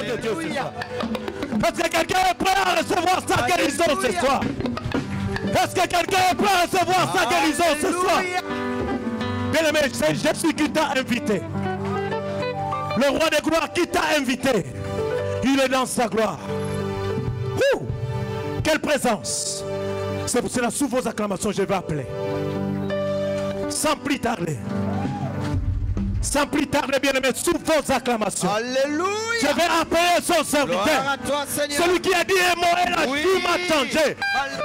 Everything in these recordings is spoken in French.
guérison de Dieu ce soir? Est-ce que quelqu'un est prêt à recevoir sa guérison ce soir? Est-ce que quelqu'un est prêt à recevoir sa guérison ce soir? Bien-aimé, c'est Jésus qui t'a invité. Le roi de gloire qui t'a invité. Il est dans sa gloire. Ouh, quelle présence! C'est pour cela, sous vos acclamations, je vais appeler. Sans plus tarder. Sans plus tarder, bien-aimé, sous vos acclamations. Alléluia. Je vais appeler son serviteur. Toi, celui qui a dit un mot et la vie m'a changé.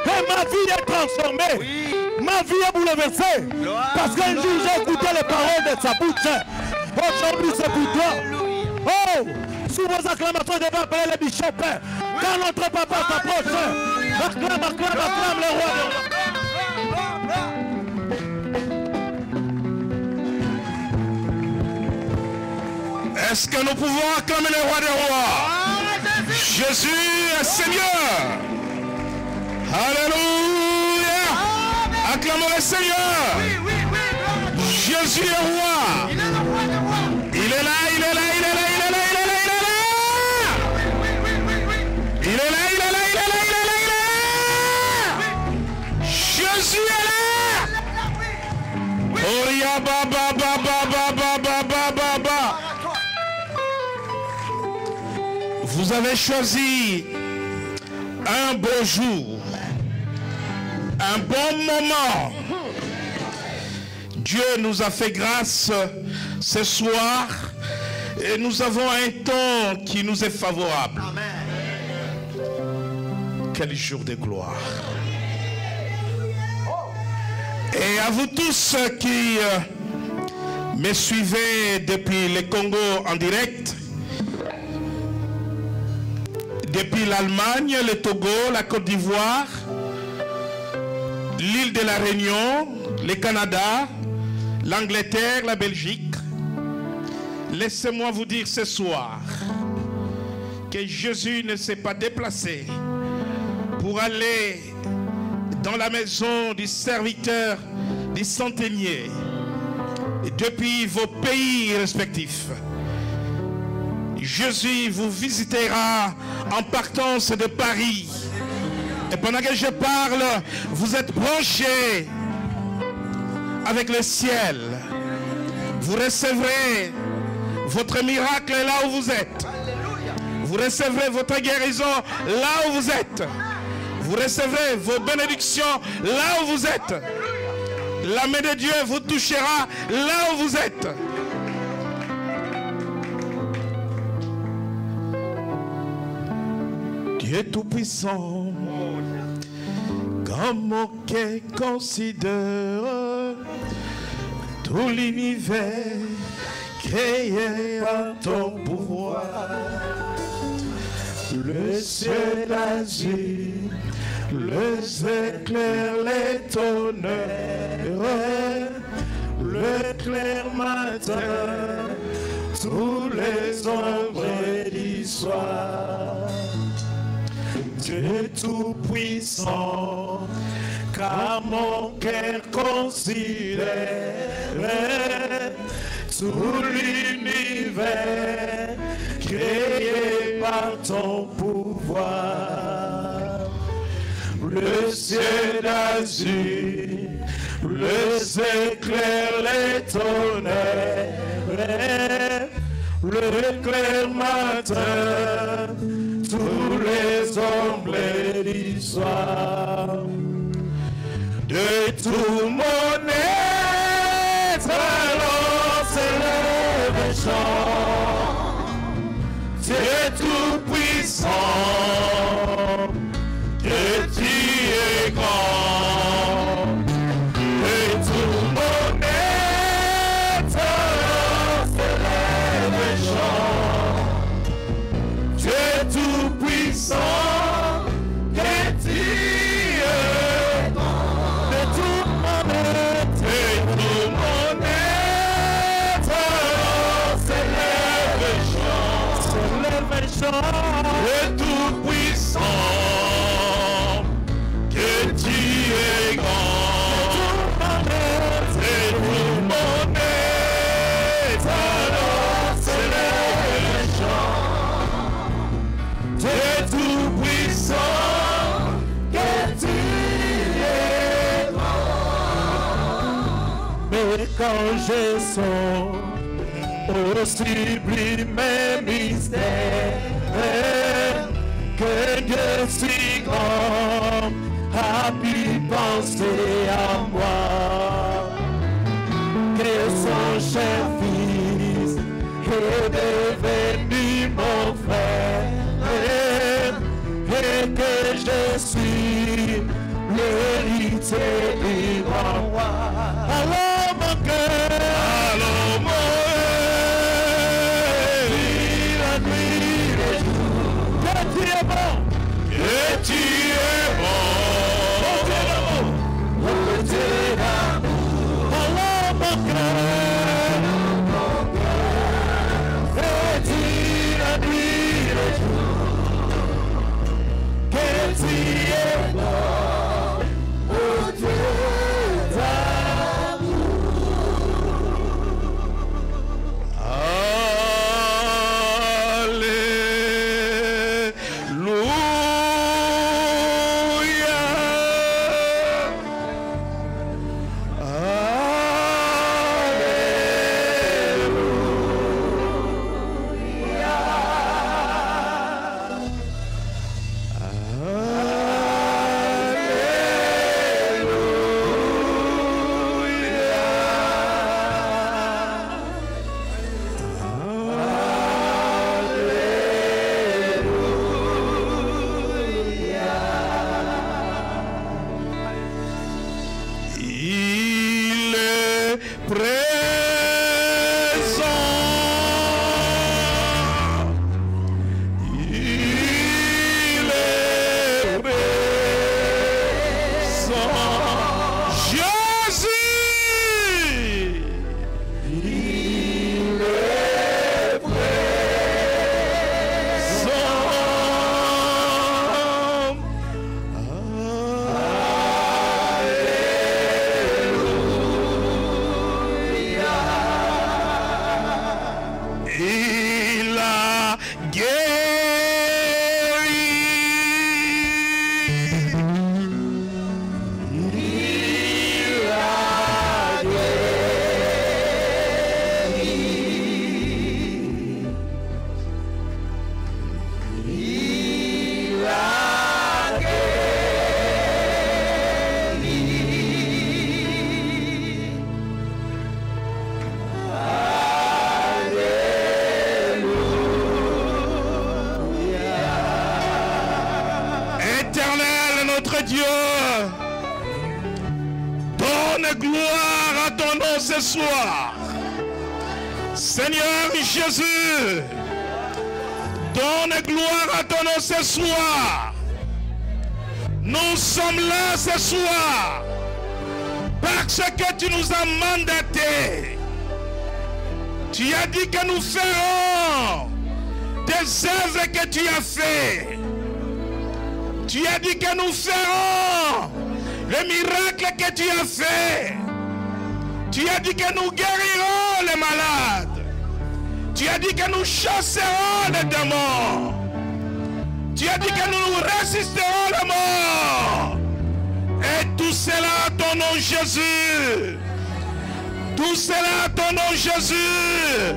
Et ma vie est transformée. Oui. Ma vie est bouleversée. Parce qu'un jour j'ai écouté les paroles de sa bouche. Aujourd'hui c'est pour toi. Oh, sous vos acclamations, je vais appeler le bishop. Quand notre papa s'approche, acclame, acclame, acclame le roi. Est-ce que nous pouvons acclamer le roi des rois? Jésus est Seigneur. Alléluia. Acclamons le Seigneur. Jésus est roi. Il est là, il est là, il est là, il est là, il est là, il est là. Il est là, il est là, il est là, il est là, il est là. Jésus est là. Oria baba baba baba baba baba. Vous avez choisi un beau jour, un bon moment. Dieu nous a fait grâce ce soir et nous avons un temps qui nous est favorable. Amen. Quel jour de gloire. Et à vous tous qui me suivez depuis le Congo en direct, depuis l'Allemagne, le Togo, la Côte d'Ivoire, l'île de la Réunion, le Canada, l'Angleterre, la Belgique. Laissez-moi vous dire ce soir que Jésus ne s'est pas déplacé pour aller dans la maison du serviteur du centenier depuis vos pays respectifs. Jésus vous visitera en partance de Paris. Et pendant que je parle, vous êtes branchés avec le ciel. Vous recevrez votre miracle là où vous êtes. Vous recevrez votre guérison là où vous êtes. Vous recevrez vos bénédictions là où vous êtes. La main de Dieu vous touchera là où vous êtes. Dieu tout-puissant, comme mon cœur considère tout l'univers créé par ton pouvoir. Le ciel azur, les éclairs, les tonnerres, le clair matin, tous les ombres du soir. Dieu tout-puissant, car mon cœur considère tout l'univers créé par ton pouvoir. Le ciel azur, les éclairs, les tonnerres, le clair matin, tous les ombres du soir. De tout mon être, alors s'élève un chant. Dieu tout-puissant, que tu es grand. De tout mon être, alors s'élève un chant. Dieu tout-puissant, que tu es grand. De tout mon être, s'élève un chant. Le tout-puissant, que tu es grand. Et tout mon être, alors s'élève un chant. anges sont au sublime mystère que Dieu si grand a pu penser à moi, que son cher fils est devenu mon frère et que je suis l'héritier du grand roi. Alors mon cœur, alors mon la nuit, le jour, que tu es bon, que tu es bon, que tu es d'amour. Alors mon cœur, que tu la nuit, le jour, que tu es bon. Dieu, donne gloire à ton nom ce soir. Seigneur Jésus, donne gloire à ton nom ce soir. Nous sommes là ce soir parce que tu nous as mandatés. Tu as dit que nous ferons des œuvres que tu as fait. Tu as dit que nous ferons les miracles que tu as fait. Tu as dit que nous guérirons les malades. Tu as dit que nous chasserons les démons. Tu as dit que nous résisterons à la mort. Et tout cela à ton nom Jésus. Tout cela à ton nom Jésus.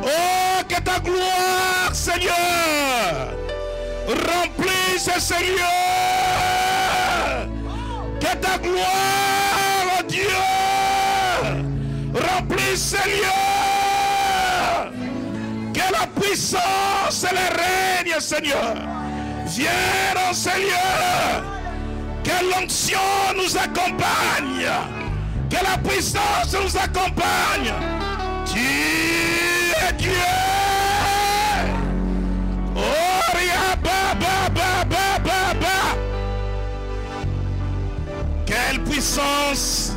Oh, que ta gloire, Seigneur, remplisse ce lieu. Que ta gloire, oh Dieu, remplisse ce lieu. Que la puissance et le règne, Seigneur, vienne dans ce lieu. Que l'onction nous accompagne. Que la puissance nous accompagne. Tu es Dieu. Oh, quelle puissance,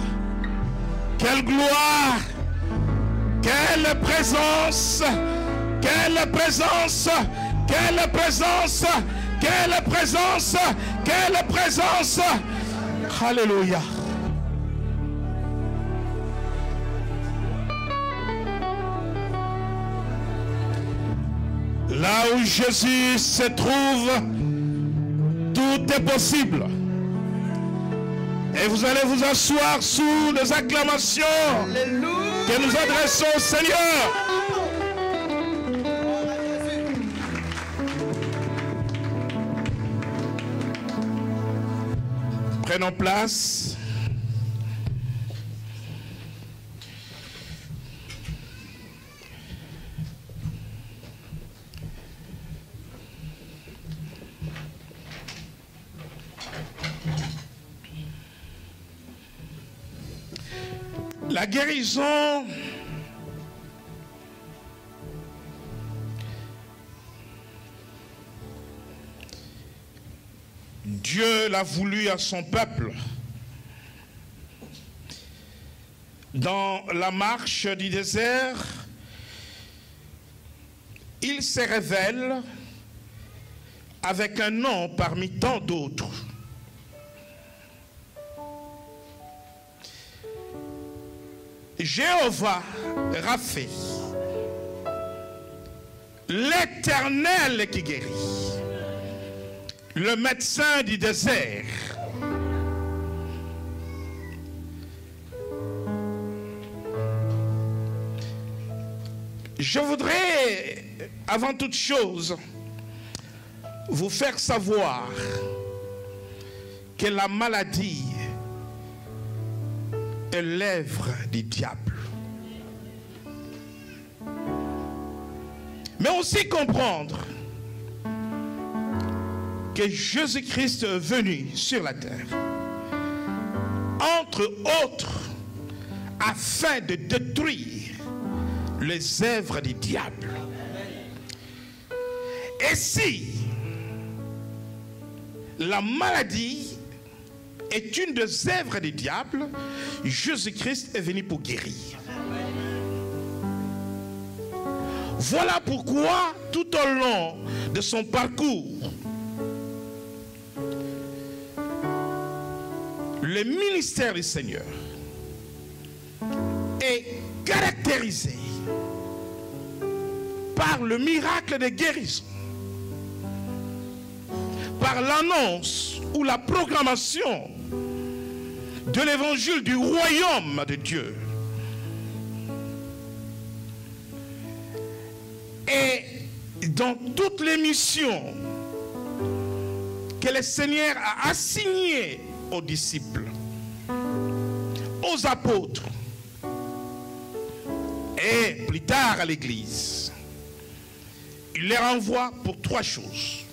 quelle gloire, quelle présence, quelle présence, quelle présence, quelle présence, quelle présence. Alléluia. Là où Jésus se trouve, tout est possible. Et vous allez vous asseoir sous les acclamations que nous adressons au Seigneur. Prenons place. La guérison Dieu l'a voulu à son peuple. Dans la marche du désert, il se révèle avec un nom parmi tant d'autres. Jéhovah Rapha, l'Éternel qui guérit, le médecin du désert. Je voudrais, avant toute chose, vous faire savoir que la maladie est l'œuvre du diable. Mais aussi comprendre que Jésus-Christ est venu sur la terre, entre autres, afin de détruire les œuvres du diable. Et si la maladie est une des œuvres du diable, Jésus-Christ est venu pour guérir. Voilà pourquoi tout au long de son parcours, le ministère du Seigneur est caractérisé par le miracle de guérison, par l'annonce ou la proclamation de l'évangile du royaume de Dieu. Et dans toutes les missions que le Seigneur a assignées aux disciples, aux apôtres et plus tard à l'Église, il les renvoie pour trois choses.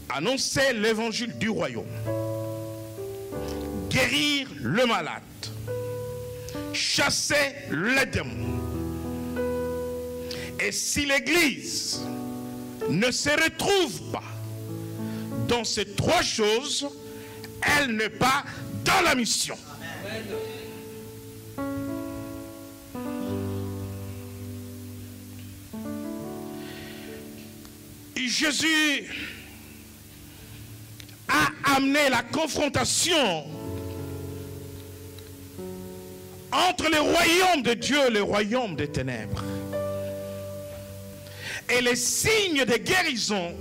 Annoncer l'évangile du royaume, guérir le malade, chasser les démons. Et si l'Église ne se retrouve pas dans ces trois choses, elle n'est pas dans la mission. Jésus a amené la confrontation entre le royaume de Dieu et le royaume des ténèbres. Et les signes de guérison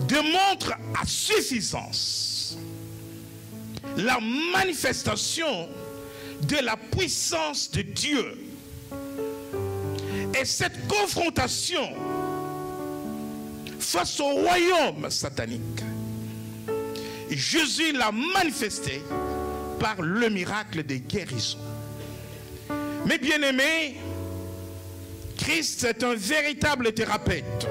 démontrent à suffisance la manifestation de la puissance de Dieu. Et cette confrontation face au royaume satanique, Jésus l'a manifesté par le miracle de guérison. Mes bien-aimés, Christ est un véritable thérapeute.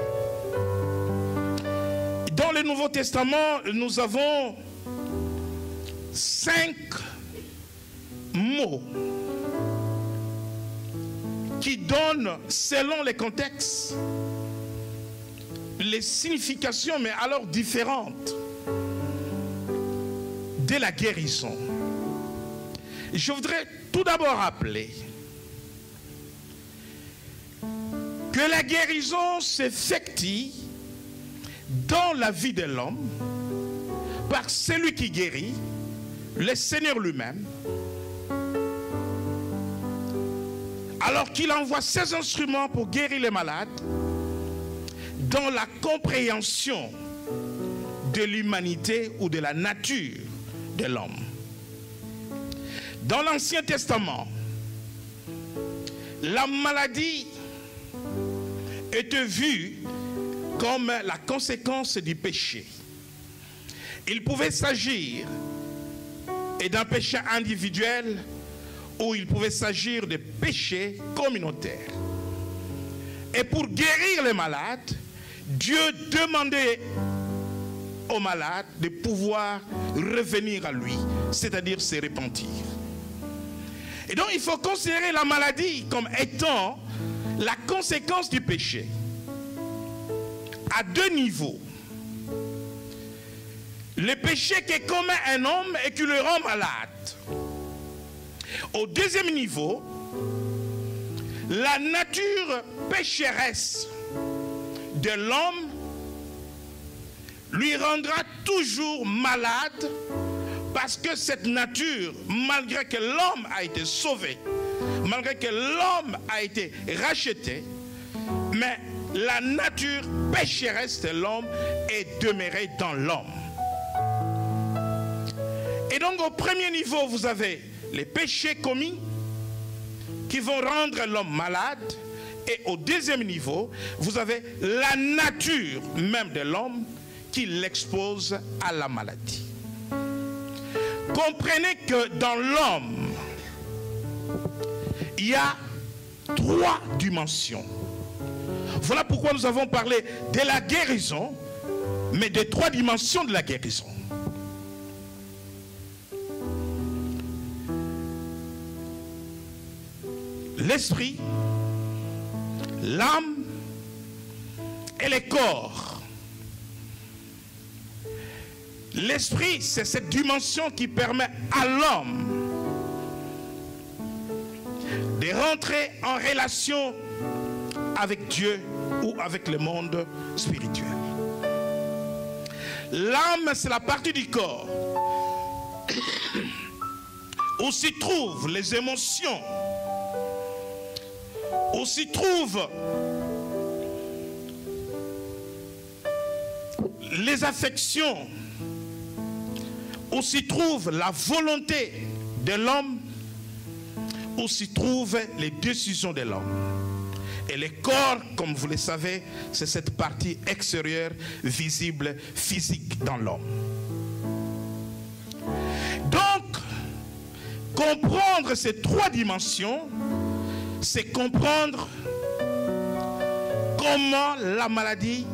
Dans le Nouveau Testament, nous avons 5 mots qui donnent, selon les contextes, les significations, mais alors différentes, de la guérison. Je voudrais tout d'abord rappeler que la guérison s'effectue dans la vie de l'homme par celui qui guérit, le Seigneur lui-même, alors qu'il envoie ses instruments pour guérir les malades dans la compréhension de l'humanité ou de la nature de l'homme. Dans l'Ancien Testament, la maladie était vue comme la conséquence du péché. Il pouvait s'agir d'un péché individuel ou il pouvait s'agir de péchés communautaires. Et pour guérir les malades, Dieu demandait aux malades de pouvoir revenir à lui, c'est-à-dire se repentir. Et donc il faut considérer la maladie comme étant la conséquence du péché à deux niveaux. Le péché qui commet un homme et qui le rend malade. Au deuxième niveau, la nature pécheresse de l'homme lui rendra toujours malade parce que cette nature, malgré que l'homme a été sauvé, malgré que l'homme a été racheté, mais la nature pécheresse de l'homme est demeurée dans l'homme. Et donc au premier niveau, vous avez les péchés commis qui vont rendre l'homme malade. Et au deuxième niveau, vous avez la nature même de l'homme qui l'expose à la maladie. Comprenez que dans l'homme, il y a trois dimensions. Voilà pourquoi nous avons parlé de la guérison, mais des trois dimensions de la guérison. L'esprit, l'âme et le corps. L'esprit, c'est cette dimension qui permet à l'homme de rentrer en relation avec Dieu ou avec le monde spirituel. L'âme, c'est la partie du corps où s'y trouvent les émotions, où s'y trouvent les affections, où s'y trouve la volonté de l'homme, où s'y trouvent les décisions de l'homme. Et le corps, comme vous le savez, c'est cette partie extérieure, visible, physique dans l'homme. Donc, comprendre ces trois dimensions, c'est comprendre comment la maladie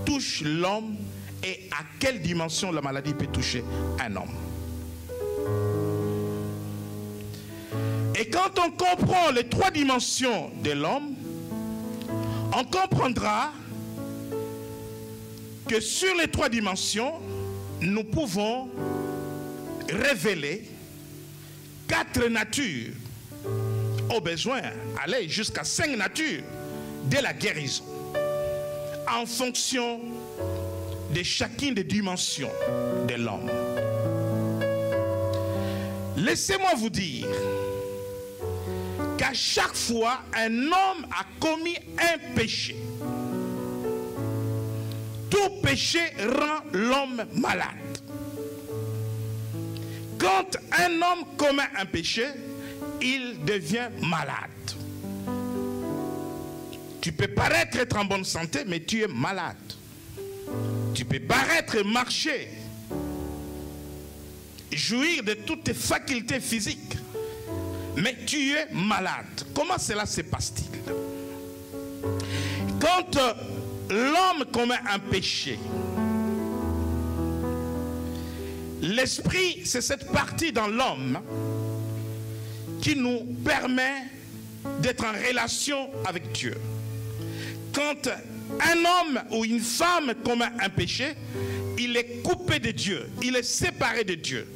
touche l'homme et à quelle dimension la maladie peut toucher un homme. Et quand on comprend les trois dimensions de l'homme, on comprendra que sur les trois dimensions, nous pouvons révéler quatre natures, au besoin, aller jusqu'à 5 natures de la guérison, en fonction de chacune des dimensions de l'homme. Laissez-moi vous dire qu'à chaque fois un homme a commis un péché, tout péché rend l'homme malade. Quand un homme commet un péché, il devient malade. Tu peux paraître être en bonne santé, mais tu es malade. Tu peux paraître marcher, jouir de toutes tes facultés physiques, mais tu es malade. Comment cela se passe-t-il? Quand l'homme commet un péché, l'esprit, c'est cette partie dans l'homme qui nous permet d'être en relation avec Dieu. Quand un homme ou une femme commet un péché, il est coupé de Dieu, il est séparé de Dieu.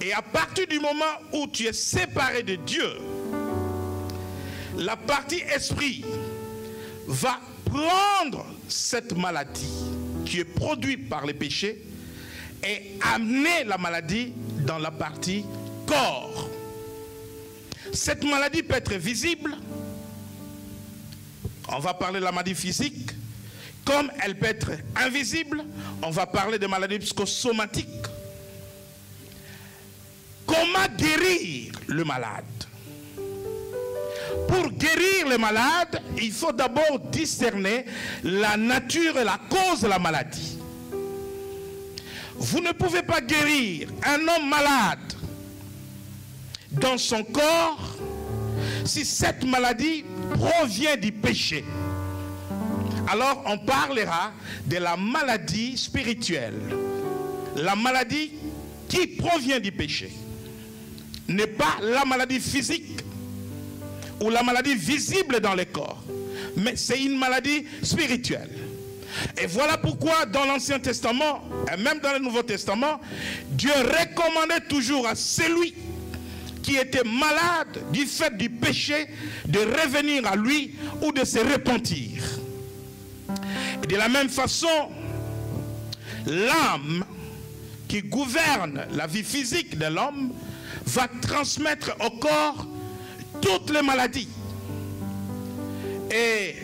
Et à partir du moment où tu es séparé de Dieu, la partie esprit va prendre cette maladie qui est produite par le péché et amener la maladie dans la partie corps. Cette maladie peut être visible. On va parler de la maladie physique Comme elle peut être invisible, on va parler de maladies psychosomatiques. Comment guérir le malade? Pour guérir le malade, il faut d'abord discerner la nature et la cause de la maladie. Vous ne pouvez pas guérir un homme malade dans son corps si cette maladie provient du péché. Alors on parlera de la maladie spirituelle. La maladie qui provient du péché n'est pas la maladie physique ou la maladie visible dans le corps, mais c'est une maladie spirituelle. Et voilà pourquoi dans l'Ancien Testament, et même dans le Nouveau Testament, Dieu recommandait toujours à celui qui était malade du fait du péché de revenir à lui ou de se repentir. Et de la même façon, l'âme qui gouverne la vie physique de l'homme va transmettre au corps toutes les maladies. Et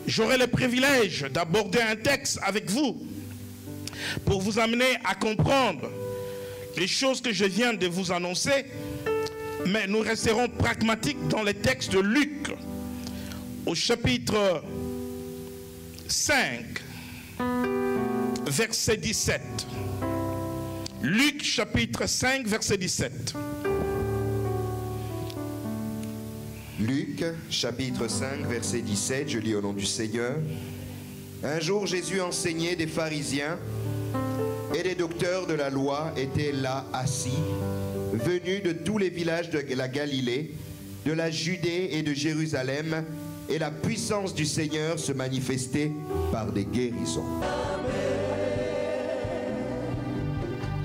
j'aurai le privilège d'aborder un texte avec vous pour vous amener à comprendre les choses que je viens de vous annoncer, mais nous resterons pragmatiques dans les textes de Luc au chapitre 5 verset 17. Luc chapitre 5 verset 17. Luc, chapitre 5, verset 17, je lis au nom du Seigneur. Un jour, Jésus enseignait, des pharisiens et des docteurs de la loi étaient là assis, venus de tous les villages de la Galilée, de la Judée et de Jérusalem, et la puissance du Seigneur se manifestait par des guérisons.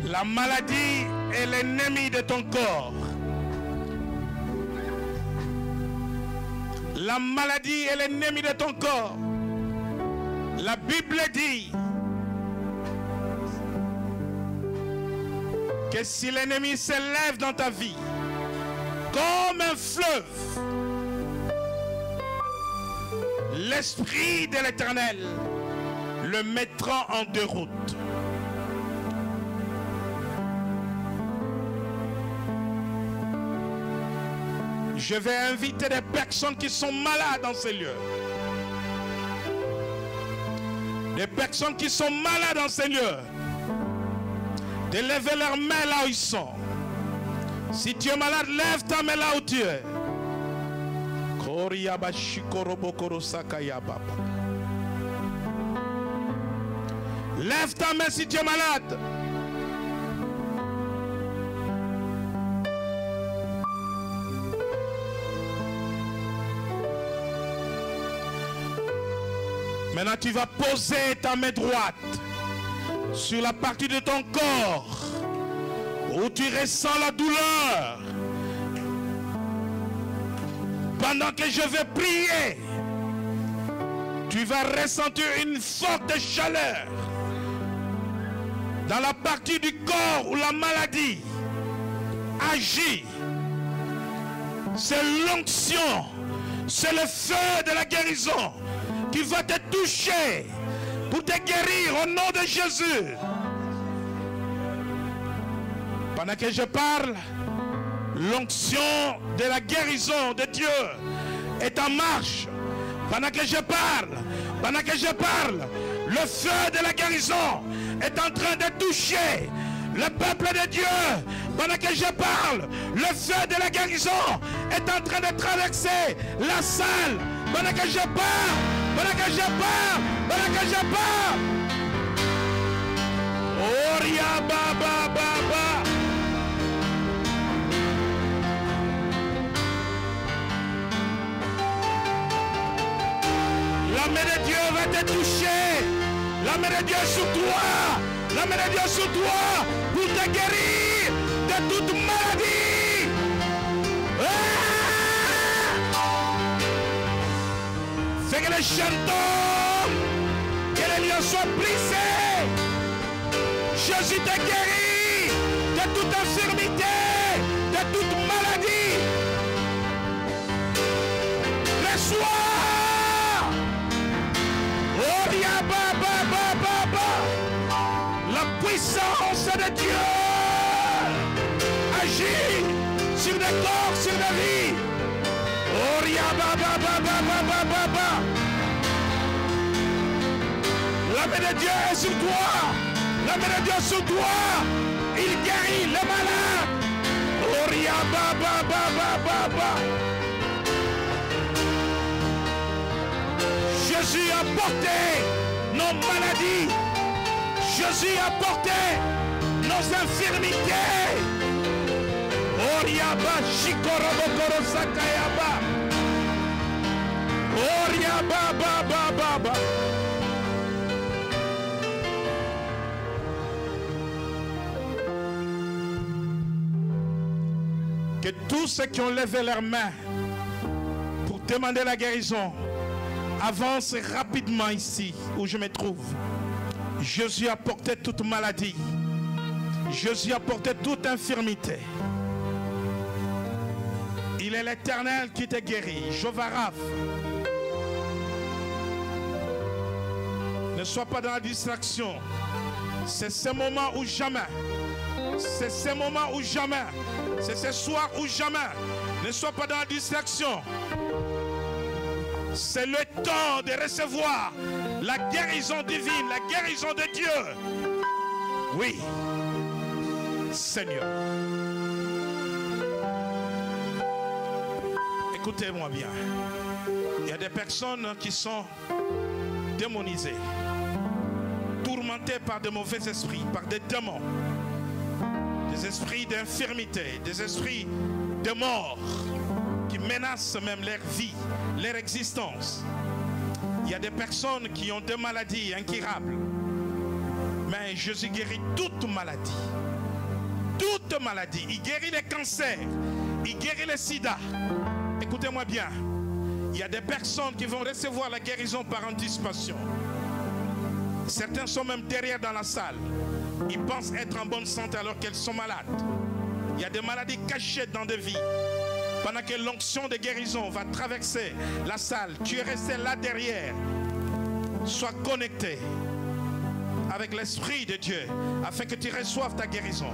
La maladie est l'ennemi de ton corps. La maladie est l'ennemi de ton corps. La Bible dit que si l'ennemi s'élève dans ta vie comme un fleuve, l'Esprit de l'Éternel le mettra en déroute. Je vais inviter des personnes qui sont malades dans ces lieux. Des personnes qui sont malades dans ces lieux. De lever leurs mains là où ils sont. Si tu es malade, lève ta main là où tu es. Lève ta main si tu es malade. Maintenant, tu vas poser ta main droite sur la partie de ton corps où tu ressens la douleur. Pendant que je vais prier, tu vas ressentir une forte chaleur dans la partie du corps où la maladie agit. C'est l'onction, c'est le feu de la guérison qui va te toucher pour te guérir au nom de Jésus. Pendant que je parle, l'onction de la guérison de Dieu est en marche. Pendant que je parle, le feu de la guérison est en train de toucher le peuple de Dieu. Pendant que je parle, le feu de la guérison est en train de traverser la salle. Pendant que je parle, Oria baba baba. La main de Dieu va te toucher. La main de Dieu sur toi. La main de Dieu sur toi pour te guérir de toute maladie. Fais que les chantons, que les liens soient brisés. Jésus te guérit de toute infirmité, de toute maladie. Reçois. Oh, Yaba. de Dieu agit sur des corps, sur des vies. La main de Dieu est sur toi. La main de Dieu est sur toi. Il guérit les malades. Jésus a porté nos maladies. Jésus a porté nos infirmités. Oriaba shikorobokoro sakayaba. Oriaba baba baba. Que tous ceux qui ont levé leurs mains pour demander la guérison avancent rapidement ici où je me trouve. Jésus a porté toute maladie. Jésus a porté toute infirmité. Il est l'Éternel qui te guérit. Jéhovah Rapha. Ne sois pas dans la distraction. C'est ce moment ou jamais. C'est ce moment ou jamais. C'est ce soir ou jamais. Ne sois pas dans la distraction. C'est le temps de recevoir la guérison divine, la guérison de Dieu. Oui, Seigneur. Écoutez-moi bien. Il y a des personnes qui sont démonisées, tourmentées par de mauvais esprits, par des démons, des esprits d'infirmité, des esprits de mort qui menacent même leur vie, leur existence. Il y a des personnes qui ont des maladies incurables. Mais Jésus guérit toute maladie. Toute maladie. Il guérit les cancers. Il guérit le sida. Écoutez-moi bien. Il y a des personnes qui vont recevoir la guérison par anticipation. Certains sont même derrière dans la salle. Ils pensent être en bonne santé alors qu'elles sont malades. Il y a des maladies cachées dans des vies. Pendant que l'onction de guérison va traverser la salle, tu es resté là derrière. Sois connecté avec l'Esprit de Dieu afin que tu reçoives ta guérison.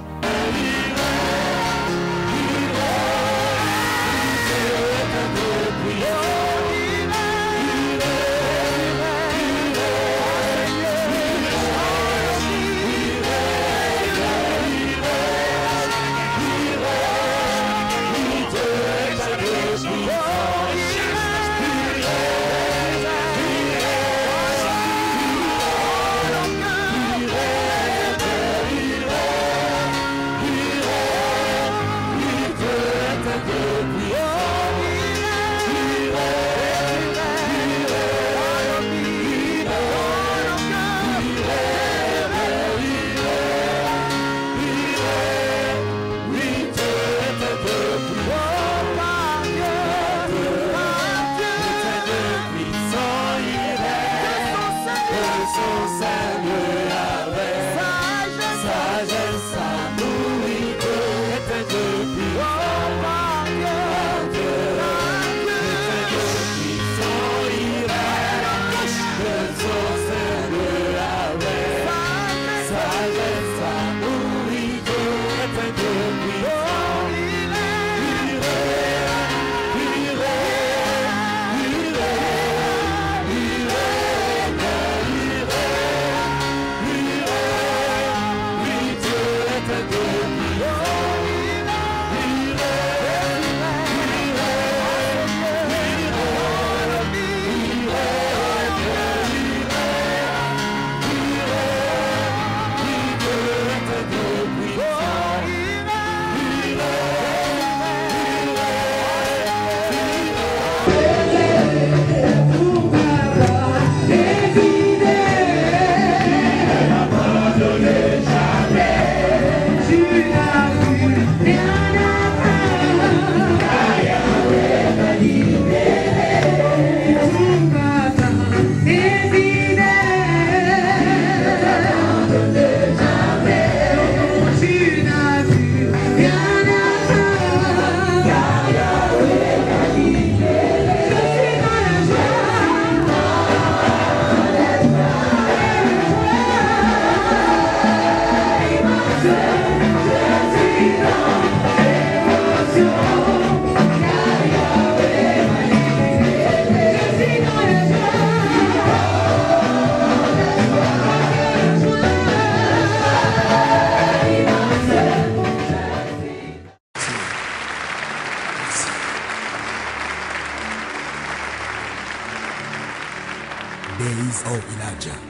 Days of Elijah.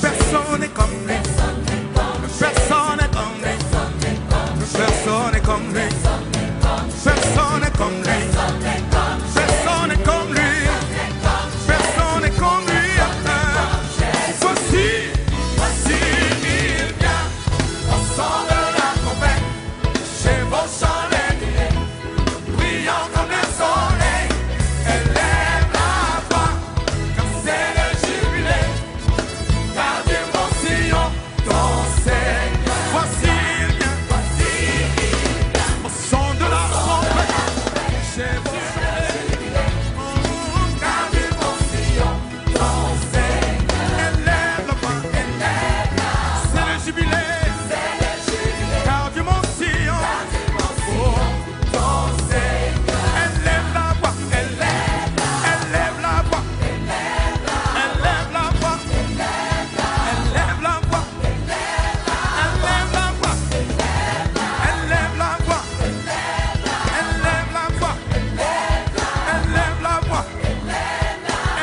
Personne n'est comme lui. Personne n'est comme lui. Personne n'est comme lui. Personne n'est comme lui. Personne n'est comme lui. Personne n'est comme lui. Voici, il vient au son de la trompette. Chez vos chandelles, brillant comme le soleil. Élève la voix, car c'est le jubilé. Gardez mon sillon, ton Seigneur. Voici, il vient au son de la trompette. Chez vos chandelles, gardez mon sillon, ton Seigneur. Élève la voix, c'est le jubilé. Gardez mon sillon, ton Seigneur. Élève la voix, élève la voix, élève la voix, élève la voix, élève la voix, élève la voix, élève la voix, élève la voix,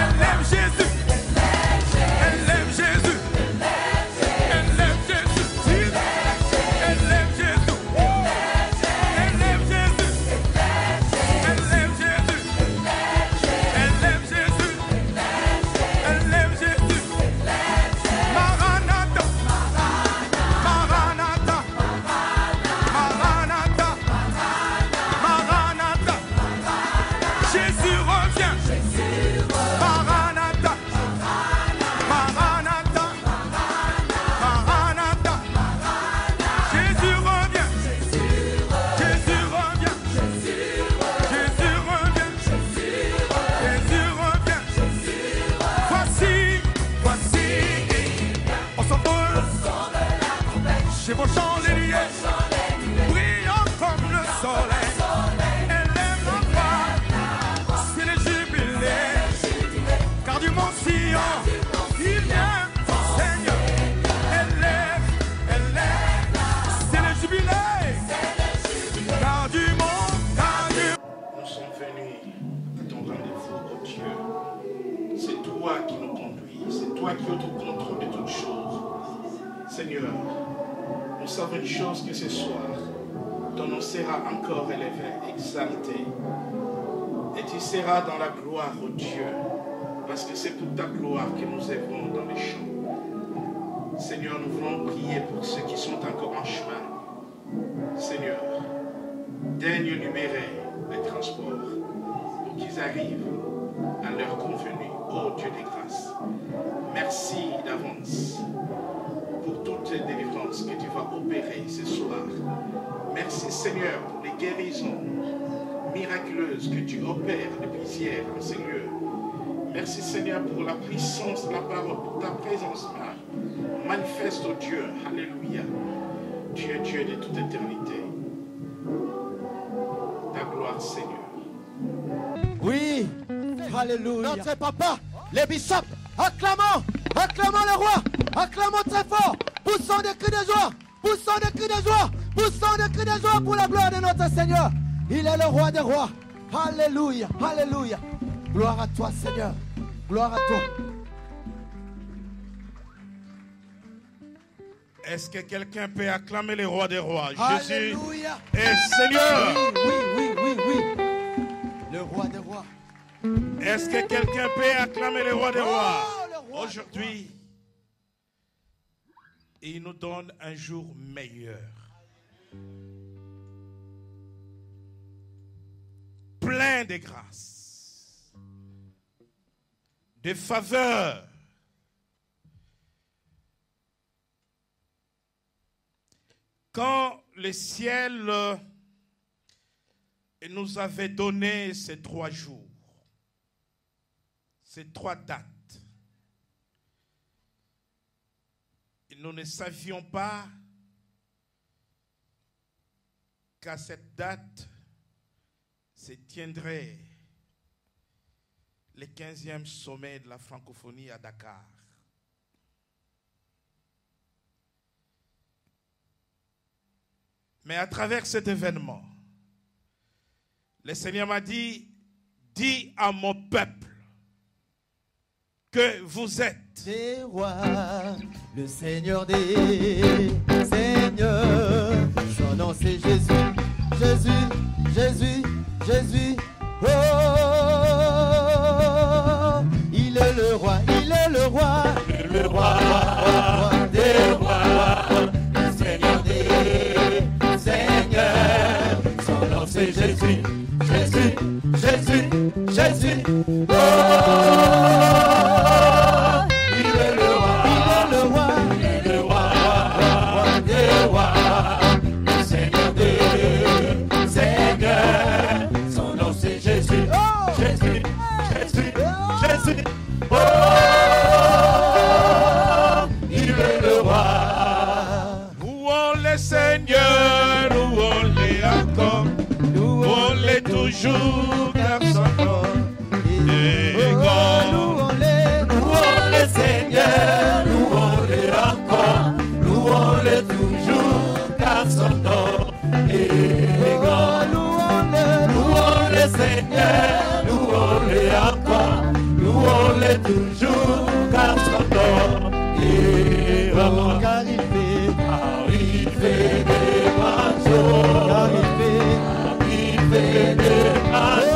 élève Jésus, élève Jésus, élève Jésus, élève Jésus, élève Jésus, élève Jésus, élève Jésus, élève Jésus, Maranatha, Maranatha, Maranatha, Maranatha, Jésus revient, Maranatha, Maranatha, Maranatha, Jésus revient, Jésus revient, Jésus revient, Jésus revient. Voici, on s'envole chez vos chandeliers, brillant comme le soleil. Élève la voix, c'est le jubilé. Car du mont Sion, il vient, Seigneur. Élève, c'est le jubilé. Car du mont, Nous sommes venus à ton rendez-vous, oh Dieu. C'est toi qui nous conduis, c'est toi qui as tout contrôle de toutes choses. Seigneur, nous savons une chose, que ce soir, ton nom sera encore élevé, exalté. Et tu seras dans la gloire, oh Dieu, parce que c'est pour ta gloire que nous œuvrons dans les champs. Seigneur, nous voulons prier pour ceux qui sont encore en chemin. Seigneur, daigne libérer les transports pour qu'ils arrivent à leur convenu. Oh Dieu des grâces, merci d'avance pour toutes les délivrances que tu vas opérer ce soir. Merci Seigneur pour les guérisons miraculeuses que tu opères depuis hier en ces lieux. Merci Seigneur pour la puissance de la parole, pour ta présence manifeste, oh Dieu. Alléluia. Tu es Dieu de toute éternité. Ta gloire Seigneur. Oui, alléluia. Notre papa, les bishops, acclamons le roi, acclamons très fort, poussons des cris de joie, poussons des cris de joie, poussons des cris de joie pour la gloire de notre Seigneur. Il est le roi des rois. Alléluia, alléluia. Gloire à toi Seigneur, gloire à toi. Est-ce que quelqu'un peut acclamer le roi des rois? Alléluia. Jésus est Seigneur. Oui. Le roi des rois. Est-ce que quelqu'un peut acclamer le roi des rois? Le roi Aujourd'hui, il nous donne un jour meilleur. Plein de grâce, de faveur. Quand le ciel nous avait donné ces 3 jours, ces 3 dates, et nous ne savions pas qu'à cette date se tiendrait le 15e sommet de la francophonie à Dakar. Mais à travers cet événement, le Seigneur m'a dit, dis à mon peuple que vous êtes des rois, le Seigneur des seigneurs. Son nom c'est Jésus, Jésus, Jésus, Jésus. Oh, il est le roi, il est le roi, le roi des rois, le Seigneur des seigneurs. Son nom c'est Jésus, Jésus, Jésus, Jésus. Oh, il est le roi, il est le roi, il est le roi des rois, le Seigneur des seigneurs. Son nom c'est Jésus, Jésus, Jésus, Jésus. Oh, il est le roi. Louons les seigneurs, louons-les encore, louons-les toujours, car son nom est grand. Louons-les Seigneur, louons-les encore, louons-les toujours, car son nom est grand. Louons-les Seigneur, louons-les encore, louons-les toujours, car son nom est grand. Car il fait des grands jours, car il fait des grands jours.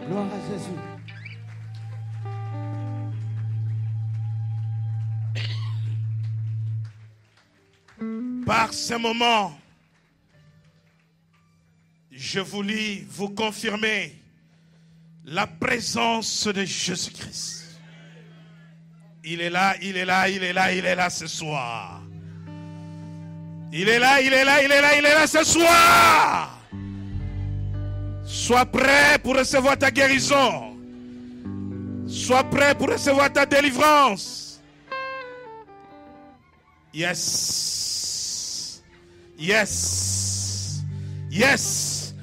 Gloire à Jésus. Par ce moment, je voulais vous confirmer la présence de Jésus-Christ. Il est là, il est là, il est là, il est là ce soir. Il est là, il est là, il est là, il est là ce soir. Sois prêt pour recevoir ta guérison. Sois prêt pour recevoir ta délivrance. Yes. Yes. Yes.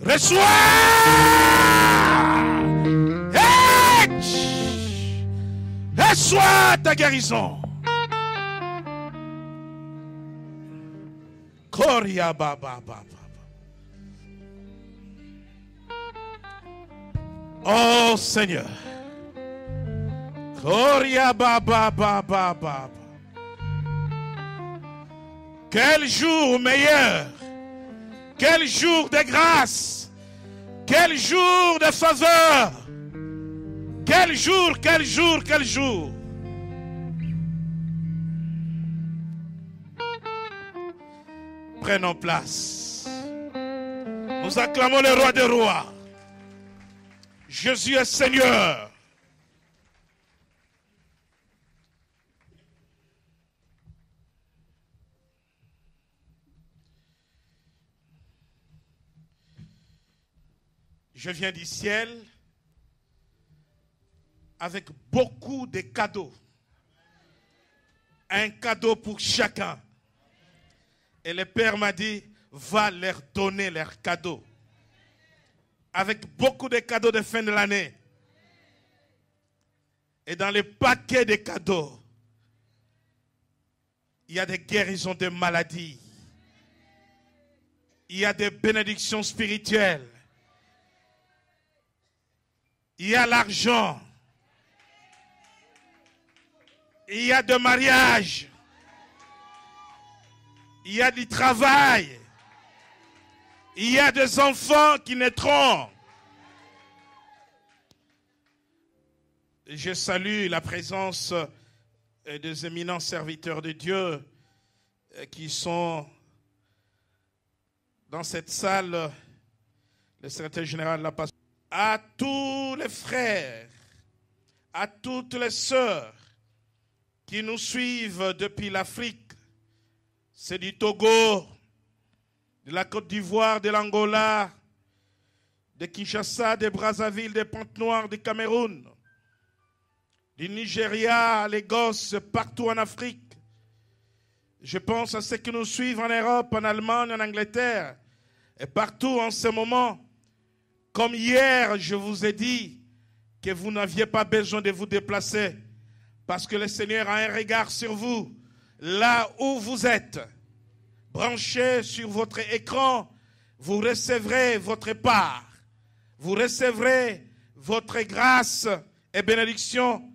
Reçois. Reçois ta guérison. Koria baba baba. Oh Seigneur. Koria baba baba baba. Quel jour meilleur. Quel jour de grâce. Quel jour de faveur. Quel jour, quel jour, quel jour. Prenons place. Nous acclamons le roi des rois. Jésus est Seigneur. Je viens du ciel avec beaucoup de cadeaux. Un cadeau pour chacun. Et le Père m'a dit, va leur donner leurs cadeaux. Avec beaucoup de cadeaux de fin de l'année. Et dans les paquets de cadeaux, il y a des guérisons de maladies. Il y a des bénédictions spirituelles. Il y a l'argent. Il y a de mariage. Il y a du travail. Il y a des enfants qui naîtront. Je salue la présence des éminents serviteurs de Dieu qui sont dans cette salle. Le secrétaire général de la passion. À tous les frères, à toutes les sœurs qui nous suivent depuis l'Afrique, c'est du Togo, de la Côte d'Ivoire, de l'Angola, de Kinshasa, de Brazzaville, de Pointe-Noire, du Cameroun, du Nigeria, Lagos, partout en Afrique. Je pense à ceux qui nous suivent en Europe, en Allemagne, en Angleterre, et partout en ce moment. Comme hier, je vous ai dit que vous n'aviez pas besoin de vous déplacer parce que le Seigneur a un regard sur vous, là où vous êtes. Branché sur votre écran, vous recevrez votre part. Vous recevrez votre grâce et bénédiction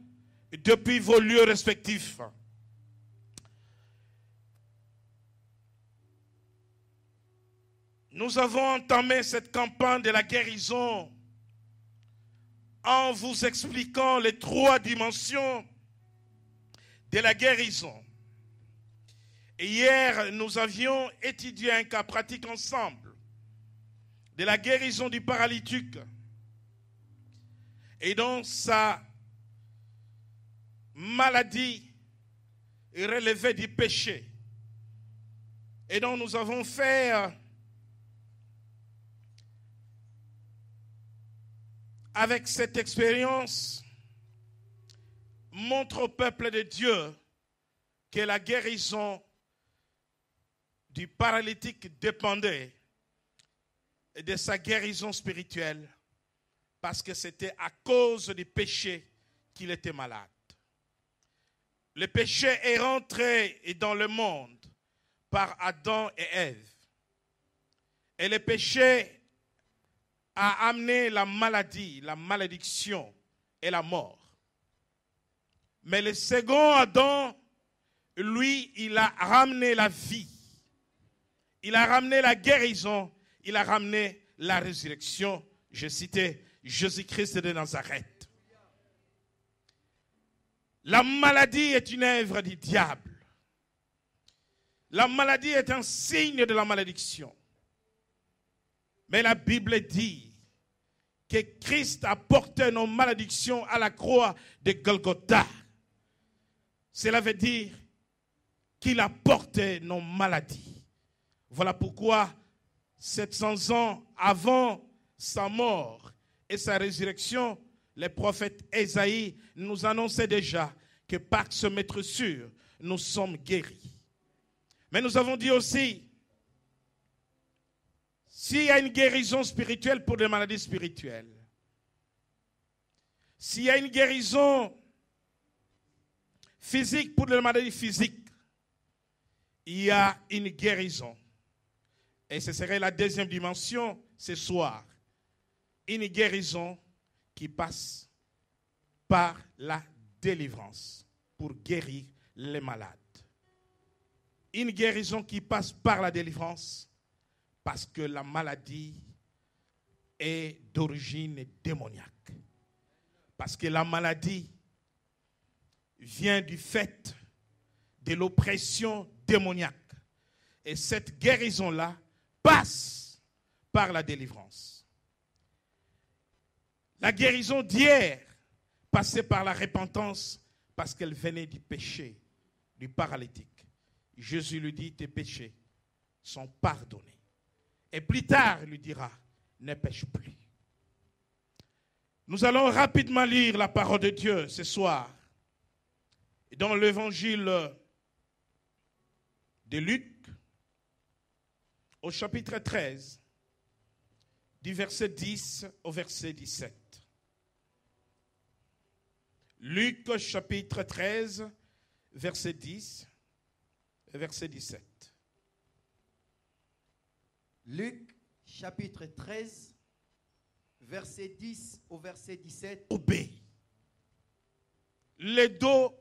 depuis vos lieux respectifs. Nous avons entamé cette campagne de la guérison en vous expliquant les 3 dimensions de la guérison. Et hier, nous avions étudié un cas pratique ensemble de la guérison du paralytique et donc sa maladie relevée du péché. Et donc nous avons fait avec cette expérience, montre au peuple de Dieu que la guérison du paralytique dépendait de sa guérison spirituelle parce que c'était à cause du péché qu'il était malade. Le péché est rentré dans le monde par Adam et Ève. Et le péché a amené la maladie, la malédiction et la mort. Mais le second Adam, lui, il a ramené la vie. Il a ramené la guérison. Il a ramené la résurrection. Je citais Jésus-Christ de Nazareth. La maladie est une œuvre du diable. La maladie est un signe de la malédiction. Mais la Bible dit que Christ a porté nos malédictions à la croix de Golgotha. Cela veut dire qu'il a porté nos maladies. Voilà pourquoi 700 ans avant sa mort et sa résurrection, les prophètes Ésaïe nous annonçaient déjà que par ce maître sûr, nous sommes guéris. Mais nous avons dit aussi, s'il y a une guérison spirituelle pour des maladies spirituelles, s'il y a une guérison physique pour des maladies physiques, il y a une guérison. Et ce serait la deuxième dimension ce soir. Une guérison qui passe par la délivrance pour guérir les malades. Une guérison qui passe par la délivrance parce que la maladie est d'origine démoniaque. Parce que la maladie vient du fait de l'oppression démoniaque. Et cette guérison-là passe par la délivrance. La guérison d'hier passait par la repentance parce qu'elle venait du péché du paralytique. Jésus lui dit, tes péchés sont pardonnés. Et plus tard, il lui dira, ne pêche plus. Nous allons rapidement lire la parole de Dieu ce soir. Dans l'évangile de Luc, au chapitre 13, du verset 10 au verset 17. Luc, chapitre 13, verset 10 et verset 17. Luc, chapitre 13, verset 10 au verset 17. Obéis. Les dos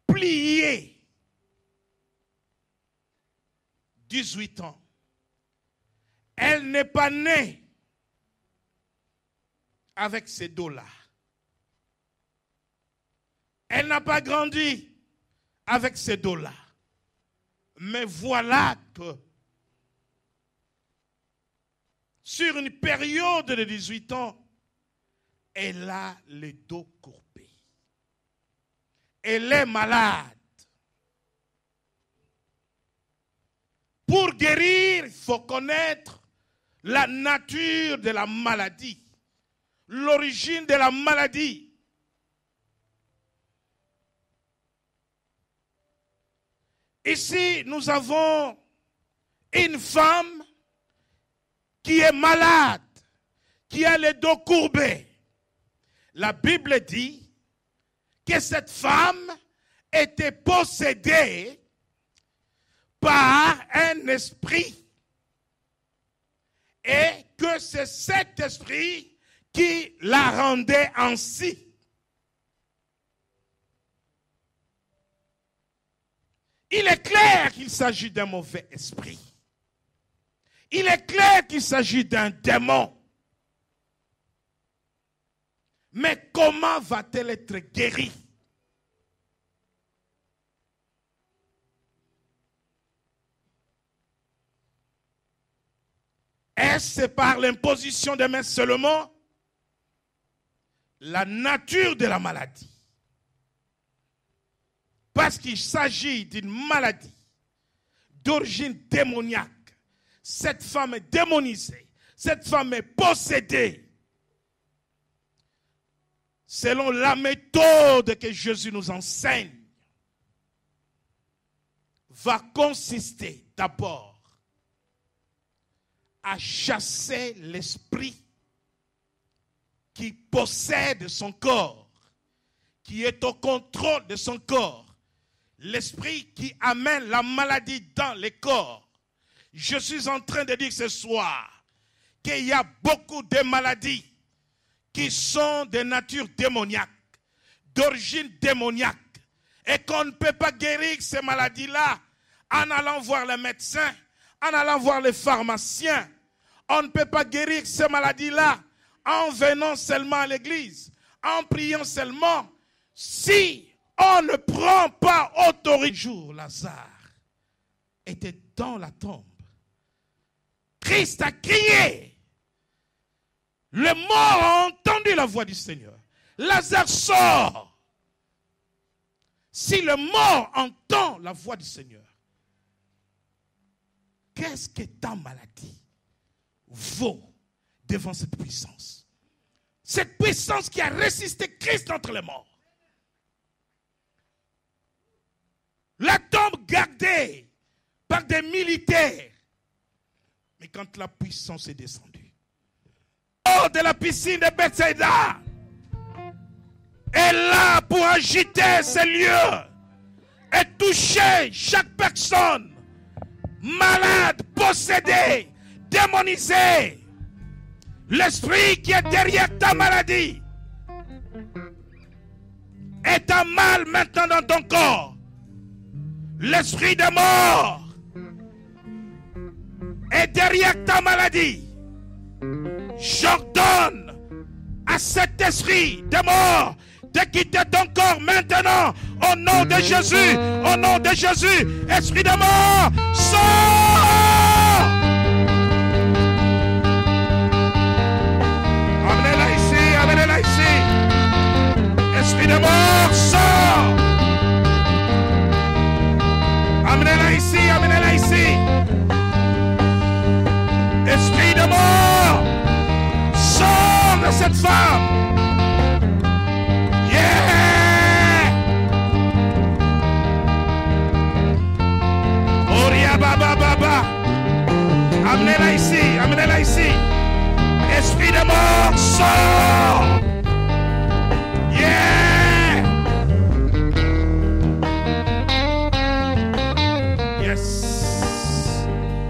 pliés. 18 ans. Elle n'est pas née avec ces dos-là. Elle n'a pas grandi avec ces dos-là. Mais voilà que sur une période de 18 ans, elle a le dos courbé. Elle est malade. Pour guérir, il faut connaître la nature de la maladie, l'origine de la maladie. Ici, nous avons une femme qui est malade, qui a le dos courbé. La Bible dit que cette femme était possédée par un esprit et que c'est cet esprit qui la rendait ainsi. Il est clair qu'il s'agit d'un mauvais esprit. Il est clair qu'il s'agit d'un démon. Mais comment va-t-elle être guérie? Est-ce par l'imposition des mains seulement? La nature de la maladie. Parce qu'il s'agit d'une maladie d'origine démoniaque. Cette femme est démonisée. Cette femme est possédée. Selon la méthode que Jésus nous enseigne, va consister d'abord à chasser l'esprit qui possède son corps, qui est au contrôle de son corps. L'esprit qui amène la maladie dans le corps. Je suis en train de dire ce soir qu'il y a beaucoup de maladies qui sont de nature démoniaque, d'origine démoniaque, et qu'on ne peut pas guérir ces maladies-là en allant voir les médecins, en allant voir les pharmaciens. On ne peut pas guérir ces maladies-là en venant seulement à l'église, en priant seulement, si on ne prend pas autorité. Jour, Lazare était dans la tombe. Christ a crié. Le mort a entendu la voix du Seigneur. Lazare sort. Si le mort entend la voix du Seigneur, qu'est-ce que ta maladie vaut devant cette puissance? Cette puissance qui a résisté Christ entre les morts. La tombe gardée par des militaires. Mais quand la puissance est descendue, hors de la piscine de Bethsaïda, est là pour agiter ces lieux et toucher chaque personne malade, possédée, démonisée. L'esprit qui est derrière ta maladie est un mal maintenant dans ton corps. L'esprit de mort est derrière ta maladie. J'ordonne à cet esprit de mort de quitter ton corps maintenant au nom de Jésus. Au nom de Jésus, esprit de mort, sors! Amenez-la ici, amenez-la ici. Esprit de mort, sors! Amenez-la ici, amenez-la ici. Esprit de mort, sors de cette femme. Yeah! Oria baba baba. Amenez-la ici, amenez-la ici. Esprit de mort, sors! Yeah!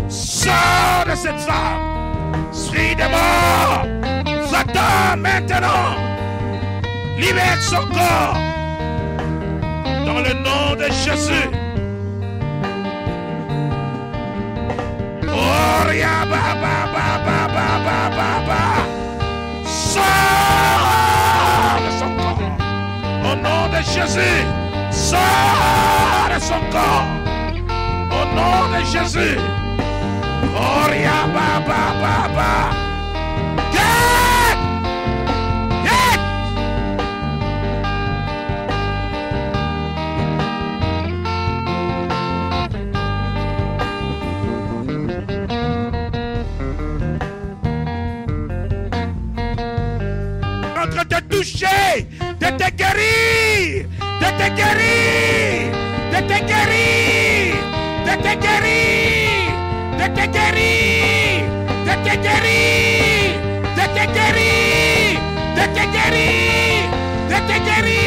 Sors de cette femme, esprit de mort, va-t'en maintenant, libère son corps, dans le nom de Jésus. Oria ba ba ba ba ba ba ba ba. Sors de son corps, au nom de Jésus. Sors de son corps, au nom de Jésus. Oria ba ba ba ba. Get! Get! En train de te toucher, de te guérir, de te guérir, de te guérir, de te guérir. De te guérir, de te guérir, de te guérir, de te guérir, de te guérir.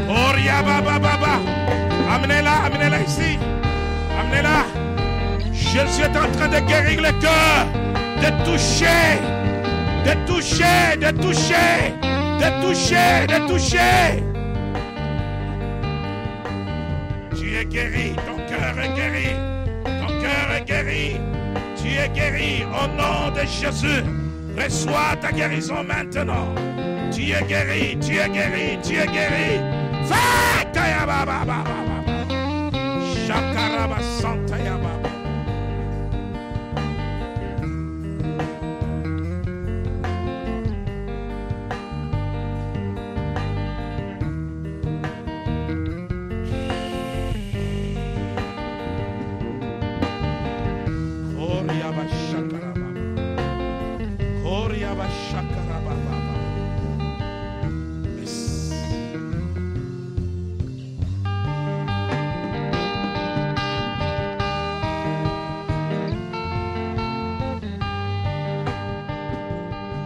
Oria baba baba. Amenez-la, amenez-la ici. Amenez-la. Jésus est en train de guérir le cœur, de toucher, de toucher, de toucher, de toucher, de toucher. Tu es guéri, ton cœur est guéri, ton cœur est guéri, tu es guéri au nom de Jésus. Reçois ta guérison maintenant. Tu es guéri, tu es guéri, tu es guéri. Fakaya baba baba baba. Shakaraba santaya baba.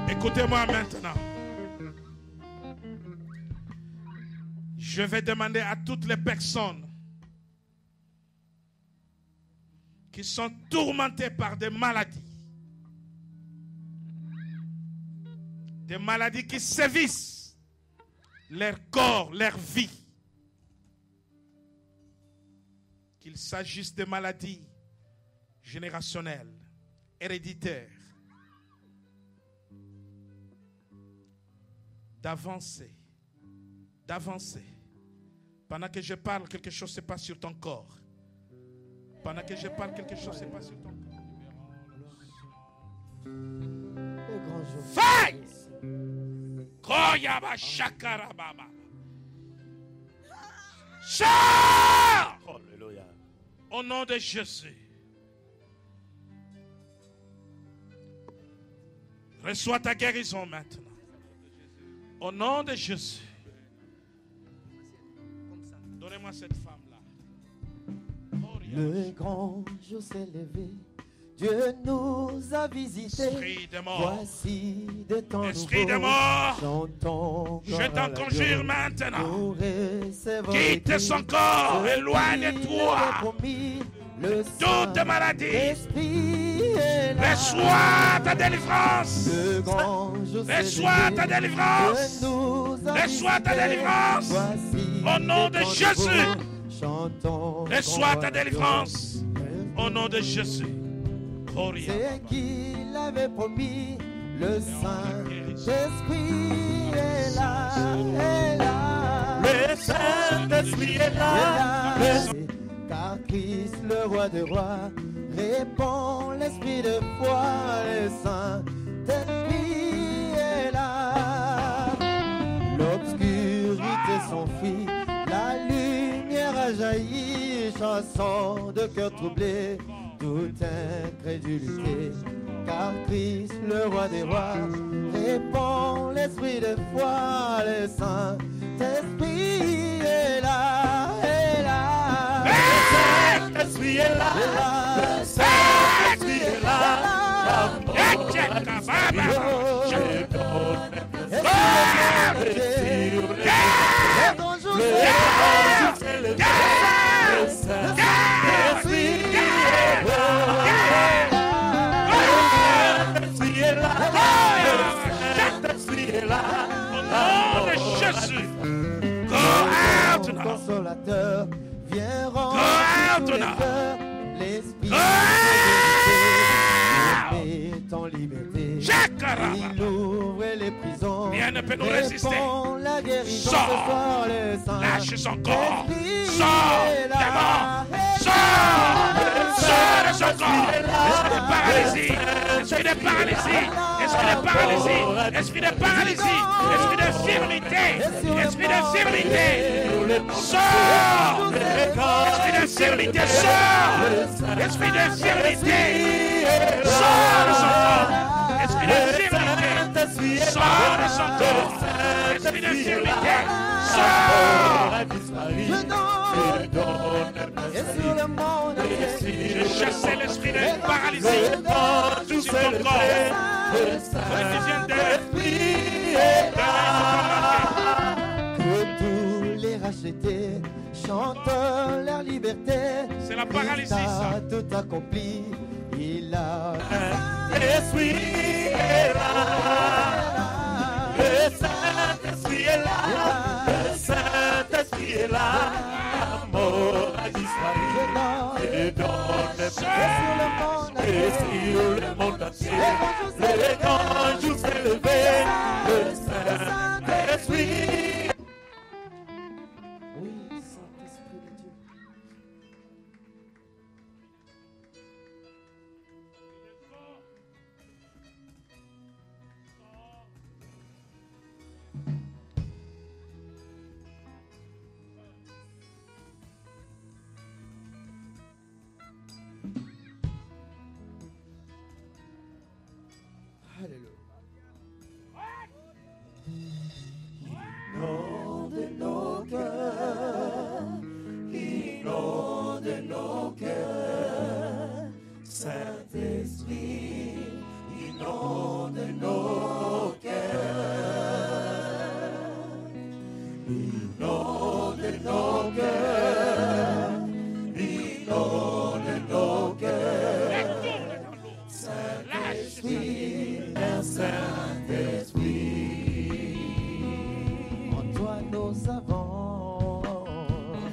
Écoutez-moi maintenant. Je vais demander à toutes les personnes qui sont tourmentées par des maladies qui sévissent leur corps, leur vie, qu'il s'agisse de maladies générationnel, héréditaire, d'avancer. Pendant que je parle, quelque chose se passe sur ton corps. Pendant que je parle, quelque chose se passe sur ton corps. Fai! Koyaba shakarababa. Sors! Alléluia. Au nom de Jésus. Reçois ta guérison maintenant. Au nom de Jésus. Donnez-moi cette femme-là. Le grand jour s'est levé. Dieu nous a visités. Esprit de mort. Voici des temps Esprit de nouveaux. mort. Chantons Je gloire à t'en conjure Dieu. maintenant. Nous recevons Quitte le son Christ. corps. Ce Éloigne-toi. qu'il avait promis, le Toute maladie. Saint-Esprit est là. Reçois ta délivrance. Le grand jour s'est Reçois levé. ta délivrance. Dieu nous a Reçois ta visités. délivrance. Voici Au nom des de temps Jésus. nouveaux. Chantons Reçois gloire ta à Dieu. délivrance. Au nom de Jésus. C'est qu'il avait promis, le Saint-Esprit est là, est là. Le Saint-Esprit est là. Car Christ, le roi des rois, répand l'esprit de foi, le Saint-Esprit est là. L'obscurité s'enfuit, la lumière a jailli, chanson de cœur troublé, toute incrédulité. Car Christ, le roi des rois, répand l'esprit de foi, le Saint-Esprit est là, est là. Le Saint-Esprit est là. Le Saint-Esprit est là. Consolateur, viens rendre tous les cœurs, l'esprit est en liberté. Il ouvre les prisons, Rien ne peut nous résister. répand la guérison. Sors. Ce soir, le Saint Lâche son corps. Esprit Sors, est là. démon. Sors. Sors de son corps. Esprit de paralysie. Esprit de paralysie. Esprit de paralysie. Esprit de paralysie. Esprit d'infirmité. Esprit d'infirmité. Sors. Esprit d'infirmité. Sors. Esprit d'infirmité. Sors de son corps. Esprit d'infirmité. Sors de son corps. Esprit d'infirmité. Sors. Je donne, et sur le monde entier, Je chassais l'esprit de paralysie sur ton corps. Celui qui vient de que tous les rachetés chantent leur liberté. C'est la paralysie, Il a ça. tout accompli. Il a L'Esprit est là. Le Saint-Esprit est là. Le Saint-Esprit est là. La mort a disparu. Et donne et sur le monde et sur le monde entier. Le grand jour s'est levé. Le Saint-Esprit. Oui, Saint-Esprit de Dieu. Inonde nos cœurs, inonde nos cœurs, Saint-Esprit, inonde nos cœurs, inonde nos cœurs, inonde nos cœurs, Saint-Esprit, Saint-Esprit. En toi nous avons, en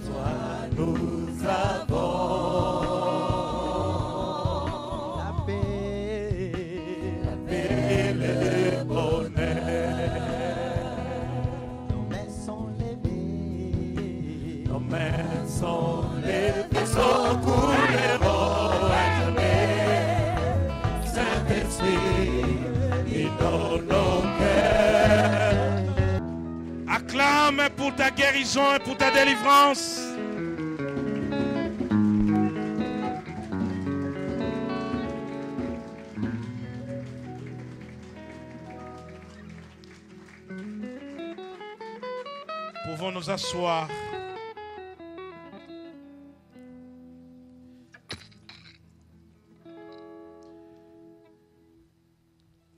toi nous avons pour ta guérison et pour ta délivrance. Pouvons nous asseoir.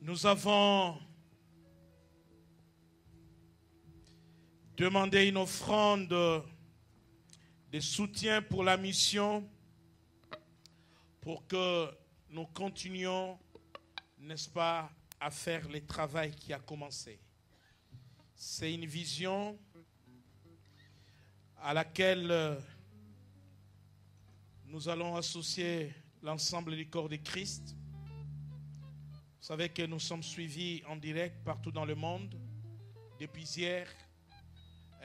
Nous avons demandé une offrande de soutien pour la mission, pour que nous continuions, n'est-ce pas, à faire le travail qui a commencé. C'est une vision à laquelle nous allons associer l'ensemble du corps de Christ. Vous savez que nous sommes suivis en direct partout dans le monde depuis hier.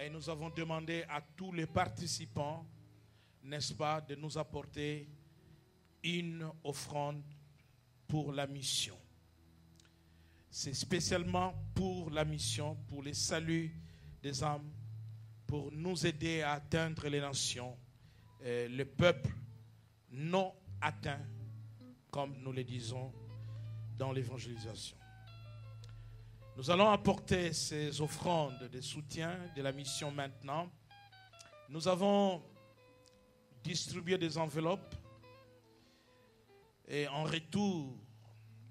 Et nous avons demandé à tous les participants, n'est-ce pas, de nous apporter une offrande pour la mission. C'est spécialement pour la mission, pour le salut des âmes, pour nous aider à atteindre les nations, le peuple non atteint, comme nous le disons dans l'évangélisation. Nous allons apporter ces offrandes de soutien de la mission maintenant. Nous avons distribué des enveloppes et en retour,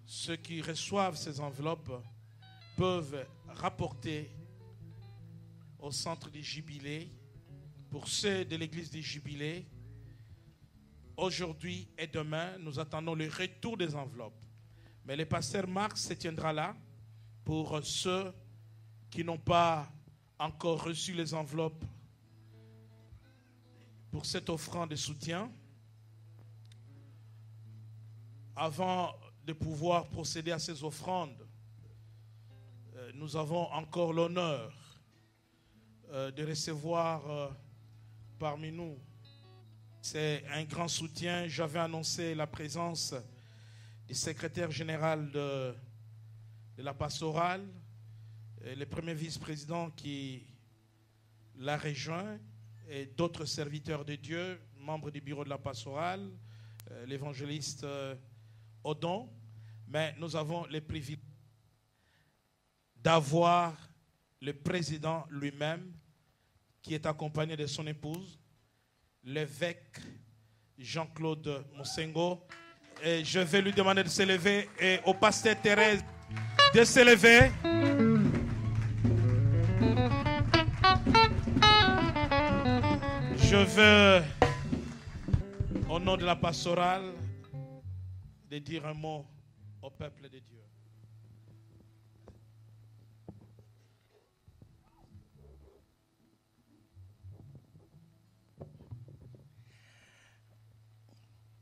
ceux qui reçoivent ces enveloppes peuvent rapporter au centre du Jubilé. Pour ceux de l'église du Jubilé, aujourd'hui et demain, nous attendons le retour des enveloppes. Mais le pasteur Marc se tiendra là pour ceux qui n'ont pas encore reçu les enveloppes pour cette offrande de soutien. Avant de pouvoir procéder à ces offrandes, nous avons encore l'honneur de recevoir parmi nous. C'est un grand soutien. J'avais annoncé la présence du secrétaire général de la pastorale, le premier vice-président qui l'a rejoint, et d'autres serviteurs de Dieu, membres du bureau de la pastorale, l'évangéliste Odon. Mais nous avons le privilège d'avoir le président lui-même qui est accompagné de son épouse, l'évêque Jean-Claude Mosengo. Et je vais lui demander de se lever et au pasteur Thérèse de se lever. Je veux, au nom de la pastorale, de dire un mot au peuple de Dieu.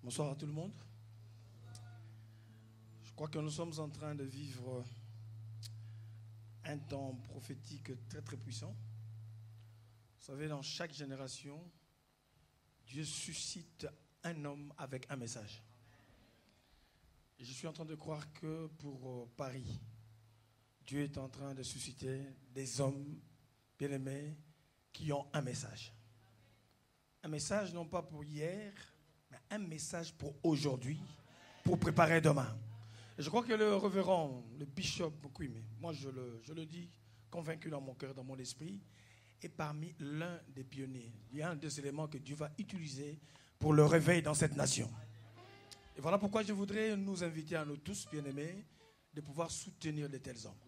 Bonsoir à tout le monde. Je crois que nous sommes en train de vivre un temps prophétique très très puissant. Vous savez, dans chaque génération, Dieu suscite un homme avec un message. Et je suis en train de croire que pour Paris, Dieu est en train de susciter des hommes bien-aimés qui ont un message. Un message non pas pour hier, mais un message pour aujourd'hui, pour préparer demain. Et je crois que le révérend, le bishop Kwime, moi je le dis convaincu dans mon cœur, dans mon esprit, est parmi l'un des pionniers. Il y a un des éléments que Dieu va utiliser pour le réveil dans cette nation. Et voilà pourquoi je voudrais nous inviter à nous tous, bien-aimés, de pouvoir soutenir de tels hommes.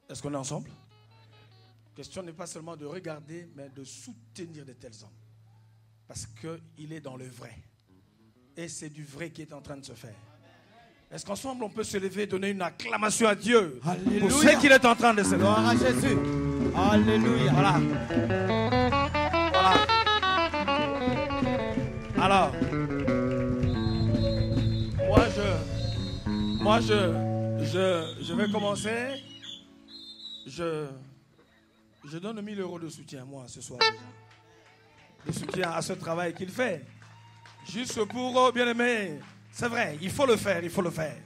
Est-ce qu'on est ensemble? La question n'est pas seulement de regarder, mais de soutenir de tels hommes. Parce qu'il est dans le vrai. Et c'est du vrai qui est en train de se faire. Est-ce qu'ensemble on peut se lever et donner une acclamation à Dieu? Alléluia. Pour ce qu'il est en train de se faire? Gloire à Jésus. Alléluia. Voilà. Voilà. Alors, moi je vais commencer. Je donne 1000 € de soutien, moi, ce soir déjà. De soutien à ce travail qu'il fait. Juste pour, bien aimé, c'est vrai, il faut le faire, il faut le faire.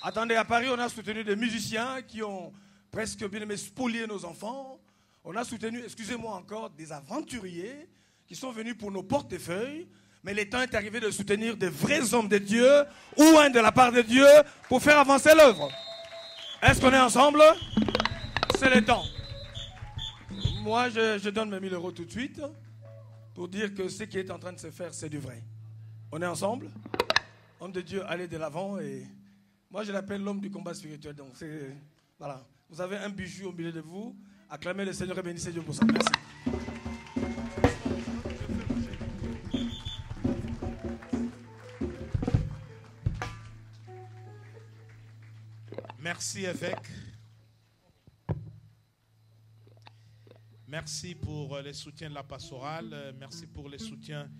Attendez, à Paris, on a soutenu des musiciens qui ont presque, bien aimé, spolié nos enfants. On a soutenu, excusez-moi encore, des aventuriers qui sont venus pour nos portefeuilles. Mais le temps est arrivé de soutenir des vrais hommes de Dieu ou un de la part de Dieu pour faire avancer l'œuvre. Est-ce qu'on est ensemble? C'est le temps. Moi, je donne mes 1000 € tout de suite pour dire que ce qui est en train de se faire, c'est du vrai. On est ensemble? Homme de Dieu, allez de l'avant. Et moi, je l'appelle l'homme du combat spirituel. Donc, voilà. Vous avez un bijou au milieu de vous. Acclamez le Seigneur et bénissez Dieu pour ça. Merci. Merci évêque. Merci pour les soutiens de la pastorale. Merci pour les soutiens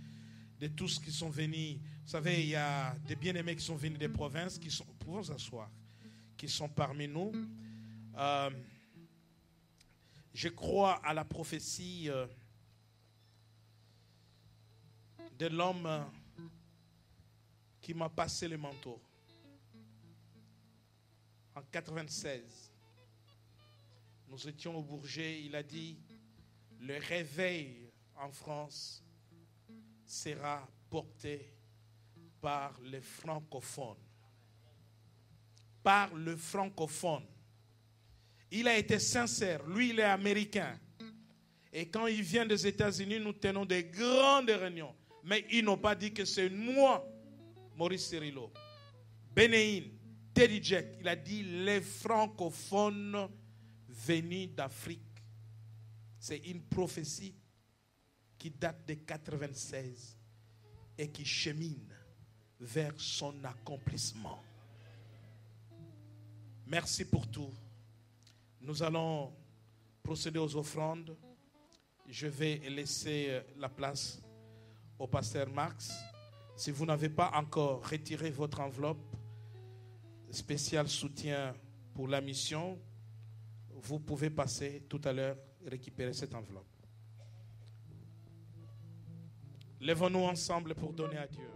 de tous qui sont venus. Vous savez, il y a des bien-aimés qui sont venus des provinces, qui sont, pouvons vous asseoir, qui sont parmi nous. Je crois à la prophétie de l'homme qui m'a passé le manteau. En 96, nous étions au Bourget, il a dit, le réveil en France sera porté par les francophones. Par le francophone. Il a été sincère, lui il est américain. Et quand il vient des États-Unis, nous tenons des grandes réunions. Mais ils n'ont pas dit que c'est moi, Maurice Cirillo, Bénéine, Teddy Jack, il a dit les francophones venus d'Afrique. C'est une prophétie qui date de 96 et qui chemine vers son accomplissement. Merci pour tout. Nous allons procéder aux offrandes. Je vais laisser la place au pasteur Max. Si vous n'avez pas encore retiré votre enveloppe, spécial soutien pour la mission, vous pouvez passer tout à l'heure et récupérer cette enveloppe. Lèvons-nous ensemble pour donner à Dieu.